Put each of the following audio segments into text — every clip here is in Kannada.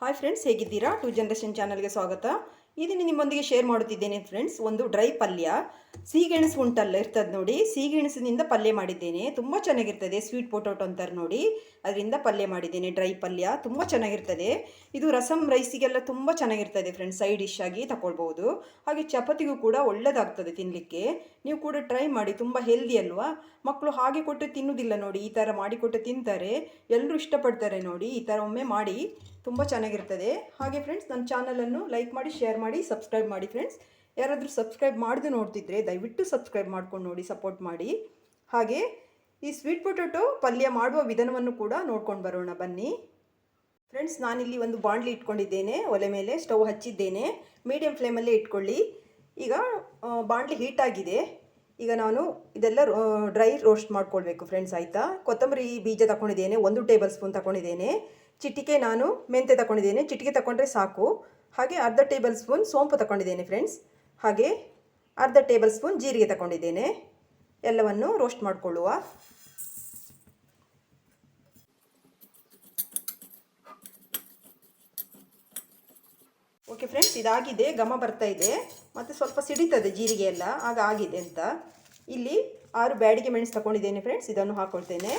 ಹಾಯ್ ಫ್ರೆಂಡ್ಸ್, ಹೇಗಿದ್ದೀರಾ? ಟು ಜನರೇಷನ್ ಚಾನಲ್ಗೆ ಸ್ವಾಗತ. ಇದನ್ನು ನಿಮ್ಮೊಂದಿಗೆ ಶೇರ್ ಮಾಡುತ್ತಿದ್ದೇನೆ ಫ್ರೆಂಡ್ಸ್. ಒಂದು ಡ್ರೈ ಪಲ್ಯ, ಸಿಹಿಗೆಣಸು ಉಂಟಲ್ಲ ಇರ್ತದೆ ನೋಡಿ, ಸಿಹಿಗೆಣಸಿನಿಂದ ಪಲ್ಯ ಮಾಡಿದ್ದೇನೆ. ತುಂಬ ಚೆನ್ನಾಗಿರ್ತದೆ. ಸ್ವೀಟ್ ಪೊಟೊಟೊ ಅಂತಾರೆ ನೋಡಿ, ಅದರಿಂದ ಪಲ್ಯ ಮಾಡಿದ್ದೇನೆ. ಡ್ರೈ ಪಲ್ಯ ತುಂಬ ಚೆನ್ನಾಗಿರ್ತದೆ. ಇದು ರಸಮ್ ರೈಸಿಗೆಲ್ಲ ತುಂಬ ಚೆನ್ನಾಗಿರ್ತದೆ ಫ್ರೆಂಡ್ಸ್. ಸೈಡ್ ಡಿಶ್ ಆಗಿ ತಗೊಳ್ಬೋದು. ಹಾಗೆ ಚಪಾತಿಗೂ ಕೂಡ ಒಳ್ಳೆಯದಾಗ್ತದೆ ತಿನ್ನಲಿಕ್ಕೆ. ನೀವು ಕೂಡ ಟ್ರೈ ಮಾಡಿ, ತುಂಬ ಹೆಲ್ದಿ ಅಲ್ವಾ. ಮಕ್ಕಳು ಹಾಗೆ ಕೊಟ್ಟು ತಿನ್ನುವುದಿಲ್ಲ ನೋಡಿ, ಈ ಥರ ಮಾಡಿಕೊಟ್ಟು ತಿಂತಾರೆ. ಎಲ್ಲರೂ ಇಷ್ಟಪಡ್ತಾರೆ ನೋಡಿ. ಈ ಥರ ಒಮ್ಮೆ ಮಾಡಿ, ತುಂಬ ಚೆನ್ನಾಗಿರ್ತದೆ. ಹಾಗೆ ಫ್ರೆಂಡ್ಸ್, ನನ್ನ ಚಾನಲನ್ನು ಲೈಕ್ ಮಾಡಿ, ಶೇರ್ ಮಾಡಿ, ಸಬ್ಸ್ಕ್ರೈಬ್ ಮಾಡಿ ಫ್ರೆಂಡ್ಸ್. ಯಾರಾದರೂ ಸಬ್ಸ್ಕ್ರೈಬ್ ಮಾಡದೆ ನೋಡ್ತಿದ್ರೆ ದಯವಿಟ್ಟು ಸಬ್ಸ್ಕ್ರೈಬ್ ಮಾಡ್ಕೊಂಡು ನೋಡಿ, ಸಪೋರ್ಟ್ ಮಾಡಿ. ಹಾಗೆ ಈ ಸ್ವೀಟ್ ಪೊಟೊಟೊ ಪಲ್ಯ ಮಾಡುವ ವಿಧಾನವನ್ನು ಕೂಡ ನೋಡ್ಕೊಂಡು ಬರೋಣ ಬನ್ನಿ ಫ್ರೆಂಡ್ಸ್. ನಾನಿಲ್ಲಿ ಒಂದು ಬಾಣಲಿ ಇಟ್ಕೊಂಡಿದ್ದೇನೆ. ಒಲೆ ಮೇಲೆ ಸ್ಟವ್ ಹಚ್ಚಿದ್ದೇನೆ. ಮೀಡಿಯಂ ಫ್ಲೇಮಲ್ಲೇ ಇಟ್ಕೊಳ್ಳಿ. ಈಗ ಬಾಣಲಿ ಹೀಟಾಗಿದೆ. ಈಗ ನಾನು ಇದೆಲ್ಲ ಡ್ರೈ ರೋಸ್ಟ್ ಮಾಡ್ಕೊಳ್ಬೇಕು ಫ್ರೆಂಡ್ಸ್, ಆಯಿತಾ. ಕೊತ್ತಂಬರಿ ಬೀಜ ತಗೊಂಡಿದ್ದೇನೆ, 1 ಟೇಬಲ್ ಸ್ಪೂನ್ ತಗೊಂಡಿದ್ದೇನೆ. ಚಿಟಿಕೆ ನಾನು ಮೆಂತೆ ತಗೊಂಡಿದ್ದೇನೆ, ಚಿಟಿಕೆ ತಗೊಂಡ್ರೆ ಸಾಕು. ಹಾಗೆ ಅರ್ಧ ಟೇಬಲ್ ಸ್ಪೂನ್ ಸೋಂಪು ತಗೊಂಡಿದ್ದೇನೆ ಫ್ರೆಂಡ್ಸ್. ಹಾಗೆ ಅರ್ಧ ಟೇಬಲ್ ಸ್ಪೂನ್ ಜೀರಿಗೆ ತಗೊಂಡಿದ್ದೇನೆ. ಎಲ್ಲವನ್ನು ರೋಸ್ಟ್ ಮಾಡಿಕೊಳ್ಳುವ. ಓಕೆ ಫ್ರೆಂಡ್ಸ್, ಇದಾಗಿದೆ. ಘಮ ಬರ್ತಾ ಇದೆ ಮತ್ತು ಸ್ವಲ್ಪ ಸಿಡಿತದೆ ಜೀರಿಗೆ ಎಲ್ಲ, ಆಗ ಆಗಿದೆ ಅಂತ. ಇಲ್ಲಿ 6 ಬ್ಯಾಡಿಗೆ ಮೆಣಸು ತಗೊಂಡಿದ್ದೇನೆ ಫ್ರೆಂಡ್ಸ್. ಇದನ್ನು ಹಾಕ್ಕೊಳ್ತೇನೆ.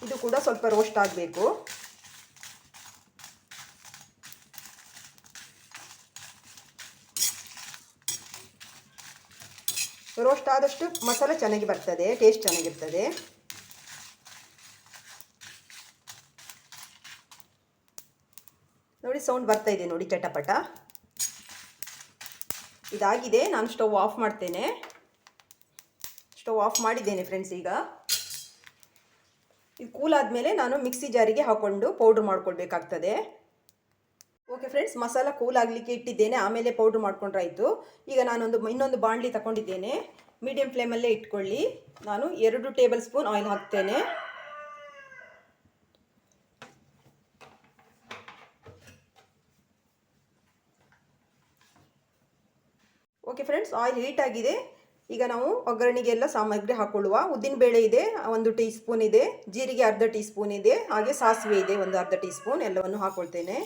ಇದು ಕೂಡ ಸ್ವಲ್ಪ ರೋಸ್ಟ್ ಆಗಬೇಕು. ರೋಸ್ಟ್ ಆದಷ್ಟು ಮಸಾಲೆ ಚೆನ್ನಾಗಿ ಬರ್ತದೆ, ಟೇಸ್ಟ್ ಚೆನ್ನಾಗಿರ್ತದೆ. ನೋಡಿ, ಸೌಂಡ್ ಬರ್ತಾ ಇದೆ ನೋಡಿ, ಚಟಪಟ. ಇದಾಗಿದೆ. ನಾನು ಸ್ಟವ್ ಆಫ್ ಮಾಡ್ತೇನೆ. ಸ್ಟವ್ ಆಫ್ ಮಾಡಿದ್ದೇನೆ ಫ್ರೆಂಡ್ಸ್. ಈಗ ಇದು ಕೂಲ್ ಆದಮೇಲೆ ನಾನು ಮಿಕ್ಸಿ ಜಾರಿಗೆ ಹಾಕ್ಕೊಂಡು ಪೌಡ್ರ್ ಮಾಡ್ಕೊಳ್ಬೇಕಾಗ್ತದೆ. ಓಕೆ ಫ್ರೆಂಡ್ಸ್, ಮಸಾಲ ಕೂಲ್ ಆಗಲಿಕ್ಕೆ ಇಟ್ಟಿದ್ದೇನೆ, ಆಮೇಲೆ ಪೌಡ್ರ್ ಮಾಡ್ಕೊಂಡ್ರಾಯಿತು. ಈಗ ಇನ್ನೊಂದು ಬಾಣಲಿ ತಗೊಂಡಿದ್ದೇನೆ. ಮೀಡಿಯಂ ಫ್ಲೇಮಲ್ಲೇ ಇಟ್ಕೊಳ್ಳಿ. ನಾನು 2 ಟೇಬಲ್ ಸ್ಪೂನ್ ಆಯಿಲ್ ಹಾಕ್ತೇನೆ. ಓಕೆ ಫ್ರೆಂಡ್ಸ್, ಆಯಿಲ್ ಹೀಟ್ ಆಗಿದೆ. ಈಗ ನಾವು ಒಗ್ಗರಣೆಗೆಲ್ಲ ಸಾಮಗ್ರಿ ಹಾಕೊಳ್ಳುವ. ಉದ್ದಿನಬೇಳೆ ಇದೆ, 1 ಟೀ ಸ್ಪೂನ್ ಇದೆ. ಜೀರಿಗೆ ಅರ್ಧ ಟೀ ಸ್ಪೂನ್ ಇದೆ. ಹಾಗೆ ಸಾಸಿವೆ ಇದೆ, ಒಂದು ಅರ್ಧ ಟೀ ಸ್ಪೂನ್. ಎಲ್ಲವನ್ನು ಹಾಕ್ಕೊಳ್ತೇನೆ.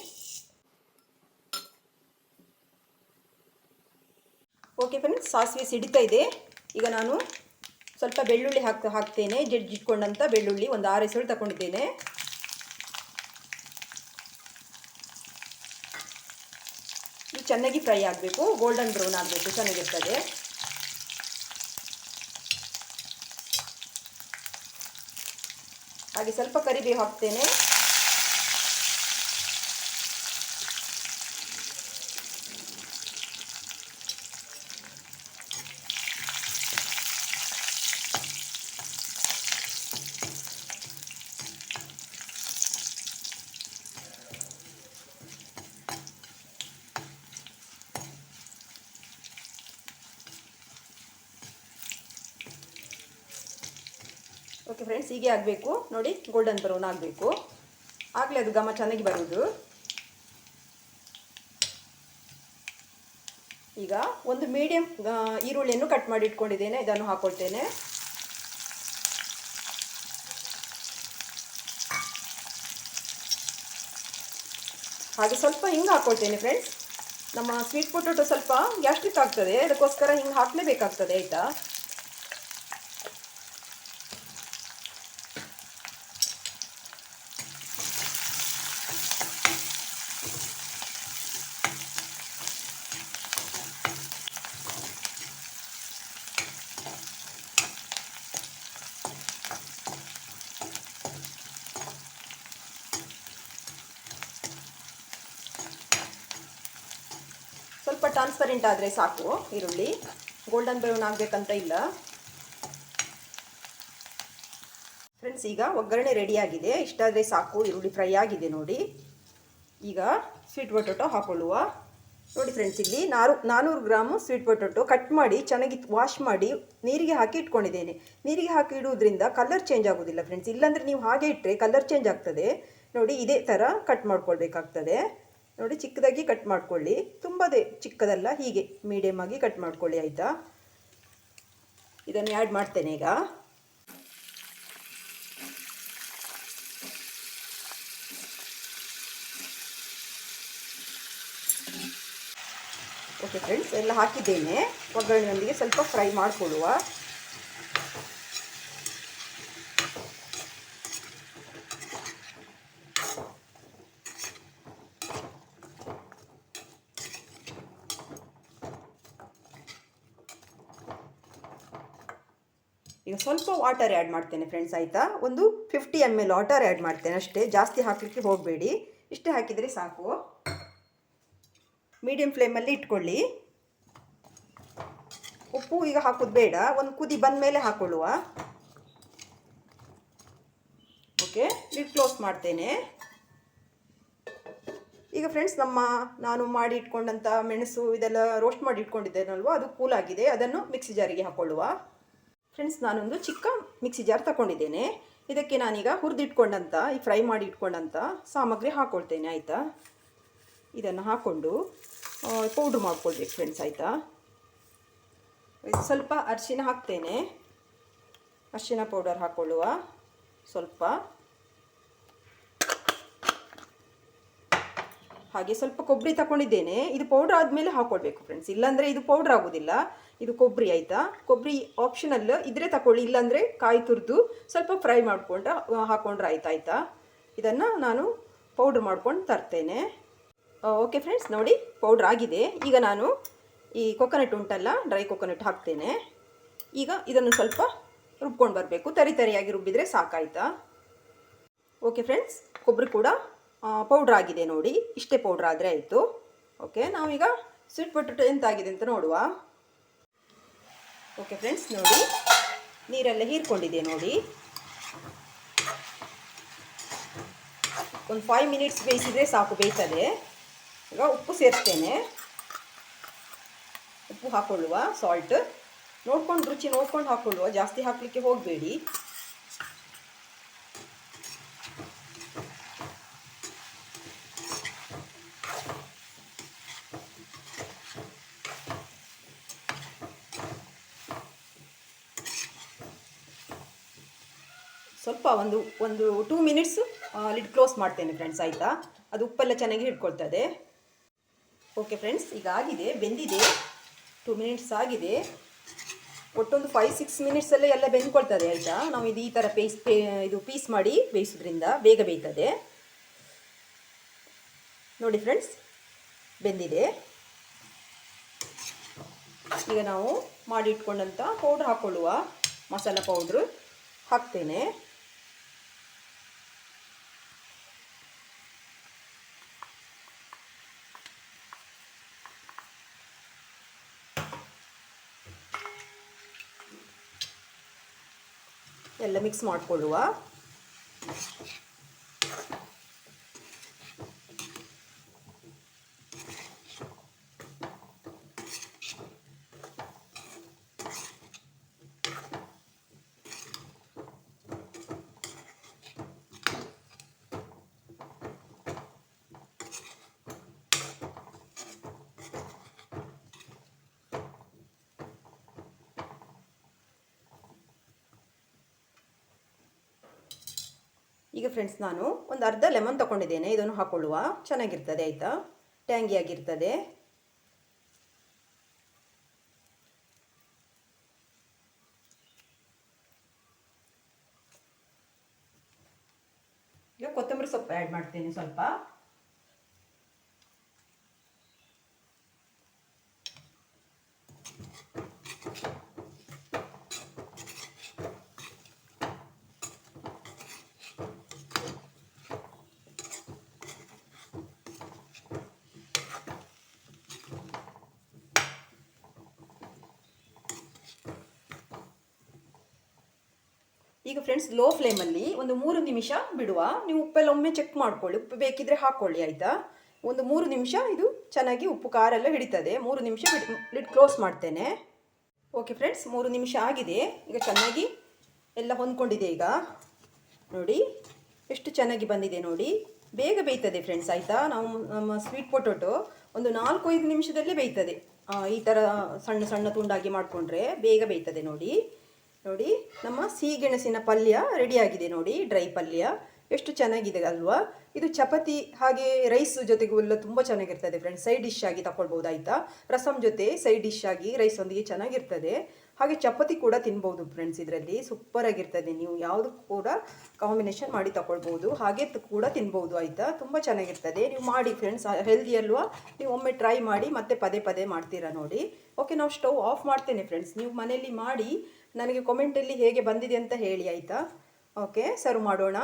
ಓಕೆ ಫ್ರೆಂಡ್ಸ್, ಸಾಸಿವೆ ಸಿಡಿತಾ ಇದೆ. ಈಗ ನಾನು ಸ್ವಲ್ಪ ಬೆಳ್ಳುಳ್ಳಿ ಹಾಕ್ತೇನೆ. ಜಜ್ಜಿಟ್ಕೊಂಡಂಥ ಬೆಳ್ಳುಳ್ಳಿ ಒಂದು 6 ಎಸಳು ತಗೊಂಡಿದ್ದೇನೆ. ಇದು ಚೆನ್ನಾಗಿ ಫ್ರೈ ಆಗಬೇಕು, ಗೋಲ್ಡನ್ ಬ್ರೌನ್ ಆಗಬೇಕು, ಚೆನ್ನಾಗಿರ್ತದೆ. ಹಾಗೆ ಸ್ವಲ್ಪ ಕರಿಬೇವು ಹಾಕ್ತೇನೆ. ಓಕೆ ಫ್ರೆಂಡ್ಸ್, ಹೀಗೆ ಆಗಬೇಕು ನೋಡಿ, ಗೋಲ್ಡನ್ ಬ್ರೌನ್ ಆಗಬೇಕು. ಆಗಲೇ ಅದು ಘಮ ಚೆನ್ನಾಗಿ ಬರುವುದು. ಈಗ ಒಂದು ಮೀಡಿಯಂ ಈರುಳ್ಳಿಯನ್ನು ಕಟ್ ಮಾಡಿ ಇಟ್ಕೊಂಡಿದ್ದೇನೆ. ಇದನ್ನು ಹಾಕ್ಕೊಳ್ತೇನೆ. ಹಾಗೆ ಸ್ವಲ್ಪ ಹಿಂಗೆ ಹಾಕ್ಕೊಳ್ತೇನೆ ಫ್ರೆಂಡ್ಸ್. ನಮ್ಮ ಸ್ವೀಟ್ ಪೊಟೊಟೊ ಸ್ವಲ್ಪ ಗ್ಯಾಸ್ಟ್ರಿಕ್ ಆಗ್ತದೆ, ಅದಕ್ಕೋಸ್ಕರ ಹಿಂಗೆ ಹಾಕಲೇಬೇಕಾಗ್ತದೆ, ಆಯಿತಾ. ಸ್ವಲ್ಪ ಟ್ರಾನ್ಸ್ಪರೆಂಟ್ ಆದರೆ ಸಾಕು ಈರುಳ್ಳಿ, ಗೋಲ್ಡನ್ ಬ್ರೌನ್ ಆಗಬೇಕಂತ ಇಲ್ಲ ಫ್ರೆಂಡ್ಸ್. ಈಗ ಒಗ್ಗರಣೆ ರೆಡಿಯಾಗಿದೆ. ಇಷ್ಟಾದರೆ ಸಾಕು, ಈರುಳ್ಳಿ ಫ್ರೈ ಆಗಿದೆ ನೋಡಿ. ಈಗ ಸ್ವೀಟ್ ಪೊಟೊಟೊ ಹಾಕೊಳ್ಳುವ. ನೋಡಿ ಫ್ರೆಂಡ್ಸ್, ಇಲ್ಲಿ 400 ಗ್ರಾಮು ಸ್ವೀಟ್ ಪೊಟೊಟೊ ಕಟ್ ಮಾಡಿ ಚೆನ್ನಾಗಿ ವಾಶ್ ಮಾಡಿ ನೀರಿಗೆ ಹಾಕಿ ಇಟ್ಕೊಂಡಿದ್ದೇನೆ. ನೀರಿಗೆ ಹಾಕಿ ಇಡುವುದರಿಂದ ಕಲರ್ ಚೇಂಜ್ ಆಗೋದಿಲ್ಲ ಫ್ರೆಂಡ್ಸ್. ಇಲ್ಲಾಂದರೆ ನೀವು ಹಾಗೆ ಇಟ್ಟರೆ ಕಲರ್ ಚೇಂಜ್ ಆಗ್ತದೆ ನೋಡಿ. ಇದೇ ಥರ ಕಟ್ ಮಾಡ್ಕೊಳ್ಬೇಕಾಗ್ತದೆ ನೋಡಿ. ಚಿಕ್ಕದಾಗಿ ಕಟ್ ಮಾಡ್ಕೊಳ್ಳಿ, ತುಂಬದೇ ಚಿಕ್ಕದಲ್ಲ, ಹೀಗೆ ಮೀಡಿಯಮ್ ಆಗಿ ಕಟ್ ಮಾಡ್ಕೊಳ್ಳಿ, ಆಯಿತಾ. ಇದನ್ನು ಆ್ಯಡ್ ಮಾಡ್ತೇನೆ ಈಗ. ಓಕೆ ಫ್ರೆಂಡ್ಸ್, ಎಲ್ಲ ಹಾಕಿದ್ದೇನೆ. ಒಗ್ಗರಣೆಯೊಂದಿಗೆ ಸ್ವಲ್ಪ ಫ್ರೈ ಮಾಡಿಕೊಳ್ಳುವ. ಈಗ ಸ್ವಲ್ಪ ವಾಟರ್ ಆ್ಯಡ್ ಮಾಡ್ತೇನೆ ಫ್ರೆಂಡ್ಸ್, ಆಯಿತಾ. ಒಂದು 50 ml ವಾಟರ್ ಆ್ಯಡ್ ಮಾಡ್ತೇನೆ ಅಷ್ಟೇ, ಜಾಸ್ತಿ ಹಾಕಲಿಕ್ಕೆ ಹೋಗಬೇಡಿ. ಇಷ್ಟೇ ಹಾಕಿದರೆ ಸಾಕು. ಮೀಡಿಯಮ್ ಫ್ಲೇಮಲ್ಲಿ ಇಟ್ಕೊಳ್ಳಿ. ಉಪ್ಪು ಈಗ ಹಾಕೋದು ಬೇಡ, ಒಂದು ಕುದಿ ಬಂದ ಮೇಲೆ ಹಾಕೊಳ್ಳುವ. ಓಕೆ, ಲಿಡ್ ಕ್ಲೋಸ್ ಮಾಡ್ತೇನೆ. ಈಗ ಫ್ರೆಂಡ್ಸ್, ನಾನು ಮಾಡಿ ಇಟ್ಕೊಂಡಂಥ ಮೆಣಸು ಇದೆಲ್ಲ ರೋಸ್ಟ್ ಮಾಡಿ ಇಟ್ಕೊಂಡಿದ್ದೇನಲ್ವ, ಅದು ಕೂಲ್ ಆಗಿದೆ. ಅದನ್ನು ಮಿಕ್ಸಿ ಜಾರಿಗೆ ಹಾಕೊಳ್ಳುವ. ಫ್ರೆಂಡ್ಸ್, ನಾನೊಂದು ಚಿಕ್ಕ ಮಿಕ್ಸಿ ಜಾರ್ ತಗೊಂಡಿದ್ದೇನೆ. ಇದಕ್ಕೆ ನಾನೀಗ ಹುರಿದಿಟ್ಕೊಂಡಂಥ ಈ ಫ್ರೈ ಮಾಡಿ ಇಟ್ಕೊಂಡಂಥ ಸಾಮಗ್ರಿ ಹಾಕ್ಕೊಳ್ತೇನೆ, ಆಯಿತಾ. ಇದನ್ನು ಹಾಕ್ಕೊಂಡು ಪೌಡ್ರ್ ಮಾಡ್ಕೊಳ್ಬೇಕು ಫ್ರೆಂಡ್ಸ್, ಆಯಿತಾ. ಸ್ವಲ್ಪ ಅರಿಶಿನ ಹಾಕ್ತೇನೆ. ಅರಿಶಿನ ಪೌಡರ್ ಹಾಕ್ಕೊಳ್ಳುವ ಸ್ವಲ್ಪ. ಹಾಗೆ ಸ್ವಲ್ಪ ಕೊಬ್ಬರಿ ತಗೊಂಡಿದ್ದೇನೆ. ಇದು ಪೌಡ್ರ್ ಆದಮೇಲೆ ಹಾಕ್ಕೊಳ್ಬೇಕು ಫ್ರೆಂಡ್ಸ್, ಇಲ್ಲಾಂದರೆ ಇದು ಪೌಡ್ರ್ ಆಗೋದಿಲ್ಲ. ಇದು ಕೊಬ್ಬರಿ, ಆಯಿತಾ. ಕೊಬ್ಬರಿ ಆಪ್ಷನಲ್ ಇದ್ದರೆ ತಗೊಳ್ಳಿ, ಇಲ್ಲಾಂದರೆ ಕಾಯಿ ತುರಿದು ಸ್ವಲ್ಪ ಫ್ರೈ ಮಾಡ್ಕೊಂಡು ಹಾಕ್ಕೊಂಡ್ರೆ ಆಯ್ತಾ. ಇದನ್ನು ನಾನು ಪೌಡ್ರ್ ಮಾಡ್ಕೊಂಡು ತರ್ತೇನೆ. ಓಕೆ ಫ್ರೆಂಡ್ಸ್, ನೋಡಿ ಪೌಡ್ರ್ ಆಗಿದೆ. ಈಗ ನಾನು ಈ ಕೊಕೊನಟ್ ಉಂಟಲ್ಲ, ಡ್ರೈ ಕೊಕೊನಟ್ ಹಾಕ್ತೇನೆ. ಈಗ ಇದನ್ನು ಸ್ವಲ್ಪ ರುಬ್ಕೊಂಡು ಬರಬೇಕು. ತರಿಯಾಗಿ ರುಬ್ಬಿದರೆ ಸಾಕಾಯ್ತಾ. ಓಕೆ ಫ್ರೆಂಡ್ಸ್, ಕೊಬ್ಬರಿ ಕೂಡ ಪೌಡ್ರ್ ಆಗಿದೆ ನೋಡಿ. ಇಷ್ಟೇ ಪೌಡ್ರ್ ಆದರೆ ಆಯಿತು. ಓಕೆ, ನಾವೀಗ ಸ್ವೀಟ್ ಪೊಟೊಟೊ ಎಂತಾಗಿದೆ ಅಂತ ನೋಡುವ. ಓಕೆ ಫ್ರೆಂಡ್ಸ್, ನೋಡಿ ನೀರೆಲ್ಲ ಹೀರ್ಕೊಂಡಿದೆ ನೋಡಿ. ಒಂದು 5 ಮಿನಿಟ್ಸ್ ಬೇಯಿಸಿದರೆ ಸಾಕು, ಬೇಯ್ತದೆ. ಈಗ ಉಪ್ಪು ಸೇರಿಸ್ತೇನೆ. ಉಪ್ಪು ಹಾಕ್ಕೊಳ್ಳುವ, ಸಾಲ್ಟ್ ನೋಡ್ಕೊಂಡು, ರುಚಿ ನೋಡ್ಕೊಂಡು ಹಾಕ್ಕೊಳ್ಳುವ, ಜಾಸ್ತಿ ಹಾಕಲಿಕ್ಕೆ ಹೋಗಬೇಡಿ. ಸ್ವಲ್ಪ ಒಂದು 2 ಮಿನಿಟ್ಸ್ ಲಿಡ್ ಕ್ಲೋಸ್ ಮಾಡ್ತೇನೆ ಫ್ರೆಂಡ್ಸ್, ಆಯಿತಾ. ಅದು ಉಪ್ಪೆಲ್ಲ ಚೆನ್ನಾಗಿ ಹಿಡ್ಕೊಳ್ತದೆ. ಓಕೆ ಫ್ರೆಂಡ್ಸ್, ಈಗ ಆಗಿದೆ, ಬೆಂದಿದೆ. 2 ಮಿನಿಟ್ಸ್ ಆಗಿದೆ. ಒಟ್ಟೊಂದು 5-6 ಮಿನಿಟ್ಸಲ್ಲೇ ಎಲ್ಲ ಬೆಂದ್ಕೊಳ್ತದೆ, ಆಯಿತಾ. ನಾವು ಇದು ಈ ಥರ ಪೀಸ್ ಮಾಡಿ ಬೇಯಿಸೋದ್ರಿಂದ ಬೇಗ ಬೇಯ್ತದೆ ನೋಡಿ ಫ್ರೆಂಡ್ಸ್, ಬೆಂದಿದೆ. ಈಗ ನಾವು ಮಾಡಿ ಇಟ್ಕೊಂಡಂಥ ಪೌಡ್ರ್ ಹಾಕ್ಕೊಳ್ಳುವ. ಮಸಾಲ ಪೌಡ್ರು ಹಾಕ್ತೇನೆ. ಎಲ್ಲ ಮಿಕ್ಸ್ ಮಾಡಿಕೊಳ್ಳುವ. ಈಗ ಫ್ರೆಂಡ್ಸ್, ನಾನು ಒಂದು ಅರ್ಧ ಲೆಮನ್ ತಗೊಂಡಿದ್ದೇನೆ. ಇದನ್ನು ಹಾಕ್ಕೊಳ್ಳುವ. ಚೆನ್ನಾಗಿರ್ತದೆ, ಆಯಿತಾ. ಟ್ಯಾಂಗಿಯಾಗಿರ್ತದೆ. ಈಗ ಕೊತ್ತಂಬರಿ ಸೊಪ್ಪು ಆ್ಯಡ್ ಮಾಡ್ತೇನೆ ಸ್ವಲ್ಪ. ಈಗ ಫ್ರೆಂಡ್ಸ್, ಲೋ ಫ್ಲೇಮಲ್ಲಿ ಒಂದು 3 ನಿಮಿಷ ಬಿಡುವ. ನೀವು ಉಪ್ಪೆಲ್ಲ ಒಮ್ಮೆ ಚೆಕ್ ಮಾಡ್ಕೊಳ್ಳಿ, ಉಪ್ಪು ಬೇಕಿದ್ರೆ ಹಾಕ್ಕೊಳ್ಳಿ, ಆಯಿತಾ. ಒಂದು 3 ನಿಮಿಷ ಇದು ಚೆನ್ನಾಗಿ ಉಪ್ಪು ಖಾರ ಎಲ್ಲ ಹಿಡಿತದೆ. 3 ನಿಮಿಷ ಲಿಡ್ ಕ್ಲೋಸ್ ಮಾಡ್ತೇನೆ. ಓಕೆ ಫ್ರೆಂಡ್ಸ್, 3 ನಿಮಿಷ ಆಗಿದೆ. ಈಗ ಚೆನ್ನಾಗಿ ಎಲ್ಲ ಹೊಂದ್ಕೊಂಡಿದೆ. ಈಗ ನೋಡಿ ಎಷ್ಟು ಚೆನ್ನಾಗಿ ಬಂದಿದೆ ನೋಡಿ. ಬೇಗ ಬೇಯ್ತದೆ ಫ್ರೆಂಡ್ಸ್, ಆಯಿತಾ. ನಮ್ಮ ಸ್ವೀಟ್ ಪೊಟೊಟೊ ಒಂದು 4-5 ನಿಮಿಷದಲ್ಲೇ ಬೇಯ್ತದೆ. ಈ ಥರ ಸಣ್ಣ ಸಣ್ಣ ತುಂಡಾಗಿ ಮಾಡಿಕೊಂಡ್ರೆ ಬೇಗ ಬೇಯ್ತದೆ ನೋಡಿ. ನಮ್ಮ ಸಿಹಿಗೆಣಸಿನ ಪಲ್ಯ ರೆಡಿಯಾಗಿದೆ ನೋಡಿ, ಡ್ರೈ ಪಲ್ಯ. ಎಷ್ಟು ಚೆನ್ನಾಗಿದೆ ಅಲ್ವಾ. ಇದು ಚಪಾತಿ ಹಾಗೆ ರೈಸ್ ಜೊತೆಗೂ ಎಲ್ಲ ತುಂಬ ಚೆನ್ನಾಗಿರ್ತದೆ ಫ್ರೆಂಡ್ಸ್. ಸೈಡ್ ಡಿಶ್ ಆಗಿ ತಗೊಳ್ಬೋದು ಆಯಿತಾ. ರಸಮ್ ಜೊತೆ ಸೈಡ್ ಡಿಶ್ ಆಗಿ ರೈಸ್ ಒಂದಿಗೆ ಚೆನ್ನಾಗಿರ್ತದೆ. ಹಾಗೆ ಚಪಾತಿ ಕೂಡ ತಿನ್ಬೋದು ಫ್ರೆಂಡ್ಸ್. ಇದರಲ್ಲಿ ಸೂಪರ್ ಆಗಿರ್ತದೆ. ನೀವು ಯಾವುದು ಕೂಡ ಕಾಂಬಿನೇಷನ್ ಮಾಡಿ ತಗೊಳ್ಬೋದು. ಹಾಗೆ ಕೂಡ ತಿನ್ಬೋದು ಆಯಿತಾ. ತುಂಬ ಚೆನ್ನಾಗಿರ್ತದೆ. ನೀವು ಮಾಡಿ ಫ್ರೆಂಡ್ಸ್, ಹೆಲ್ದಿ ಅಲ್ವಾ. ನೀವು ಒಮ್ಮೆ ಟ್ರೈ ಮಾಡಿ ಮತ್ತೆ ಪದೇ ಪದೇ ಮಾಡ್ತೀರಾ ನೋಡಿ. ಓಕೆ, ನಾವು ಸ್ಟವ್ ಆಫ್ ಮಾಡ್ತೇನೆ ಫ್ರೆಂಡ್ಸ್. ನೀವು ಮನೆಯಲ್ಲಿ ಮಾಡಿ ನನಗೆ ಕಾಮೆಂಟಲ್ಲಿ ಹೇಗೆ ಬಂದಿದೆ ಅಂತ ಹೇಳಿ ಆಯಿತಾ. ಓಕೆ, ಸರ್ವ್ ಮಾಡೋಣ.